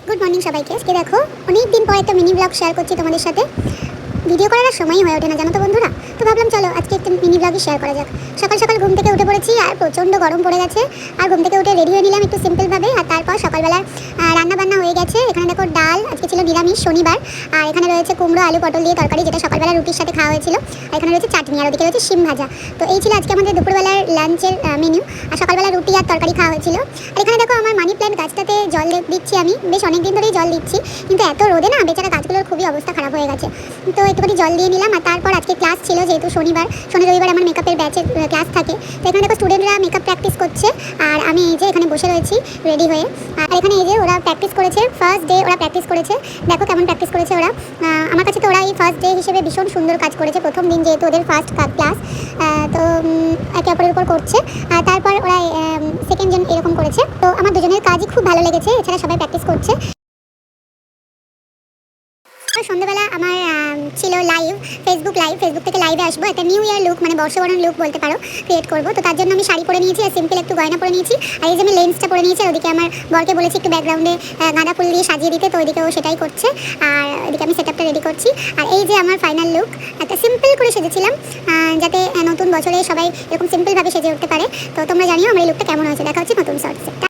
Good morning সবাইকে। আজকে দেখো অনেক দিন পর একটা মিনি ব্লগ শেয়ার করছি তোমাদের সাথে। ভিডিও করার আর সময়ই হয়ে ওঠে না জানো তো বন্ধুরা। তো ভাবলাম চলো আজকে একটা মিনি ব্লগই শেয়ার করা যাক। সকাল সকাল ঘুম থেকে উঠে পড়েছি আর প্রচণ্ড গরম পড়ে গেছে। আর ঘুম থেকে উঠে রেডি হয়ে নিলাম একটু সিম্পলভাবে। আর তারপর সকালবেলা রান্না বান্না হয়ে গেছে। এখানে দেখো ডাল, আজকে ছিল নিরামিষ শনিবার। আর এখানে রয়েছে কুমড়ো আলু পটল দিয়ে তরকারি, যেটা সকালবেলা রুটির সাথে খাওয়া হয়েছিল। আর এখানে রয়েছে চাটনি, আর ওদিকে রয়েছে শিম ভাজা। তো এই ছিল আজকে আমাদের দুপুরবেলার লাঞ্চের মেনু। আর সকালবেলা রুটি আর তরকারি খাওয়া হয়েছিল। আর এখানে দেখো আমার মানি প্ল্যান্ট গাছটাতে জল দিচ্ছি আমি। বেশ অনেক দিন ধরেই জল দিচ্ছি, কিন্তু এত রোদে না বেচারা গাছগুলোর খুবই অবস্থা খারাপ হয়ে গেছে। তো একটুখানি জল দিয়ে নিলাম। আর তারপর আজকে ক্লাস ছিল, যেহেতু শনিবার, শনি রবিবার আমার মেকআপের ব্যাচের ক্লাস থাকে। তো এখানে দেখো স্টুডেন্টরা মেকআপ প্র্যাকটিস করছে, আর আমি এই যে এখানে বসে রয়েছি রেডি হয়ে। আর এখানে এই যে ওরা প্র্যাকটিস করেছে, ফার্স্ট ডে ওরা প্র্যাকটিস করেছে। দেখো কেমন প্র্যাকটিস করেছে ওরা। আমার কাছে তো ওরা এই ফার্স্ট ডে হিসেবে ভীষণ সুন্দর কাজ করেছে, প্রথম দিন যেহেতু ওদের ফার্স্ট ক্লাস। তো একে অপরের উপর করছে। তারপর ওরা সেকেন্ড জন এরকম করেছে। তো আমার দুজনের কাজই খুব ভালো লেগেছে, এছাড়া সবাই প্র্যাকটিস করছে। সন্ধ্যাবেলা আমার ছিল লাইভ, ফেসবুক থেকে লাইভে আসবো। একটা নিউ ইয়ার লুক, মানে বর্ষবরণ লুক বলতে পারো, ক্রিয়েট করবো। তো তার জন্য আমি শাড়ি পরে নিয়েছি আর সিম্পল একটু গয়না পরে নিয়েছি। আর এই যে আমি লেন্সটা পরে নিয়েছি। ওদিকে আমার বরকে বলেছি একটু ব্যাকগ্রাউন্ডে গাঁদা ফুল দিয়ে সাজিয়ে দিতে, তো ওইদিকে ও সেটাই করছে। আর এদিকে আমি সেটআপটা রেডি করছি। আর এই যে আমার ফাইনাল লুক, একটা সিম্পল করে সেজেছিলাম, যাতে নতুন বছরে সবাই এরকম সিম্পলভাবে সেজে উঠতে পারে। তো তোমরা জানিও আমার এই লুকটা কেমন হয়েছে। দেখা হচ্ছে নতুন শর্টসে।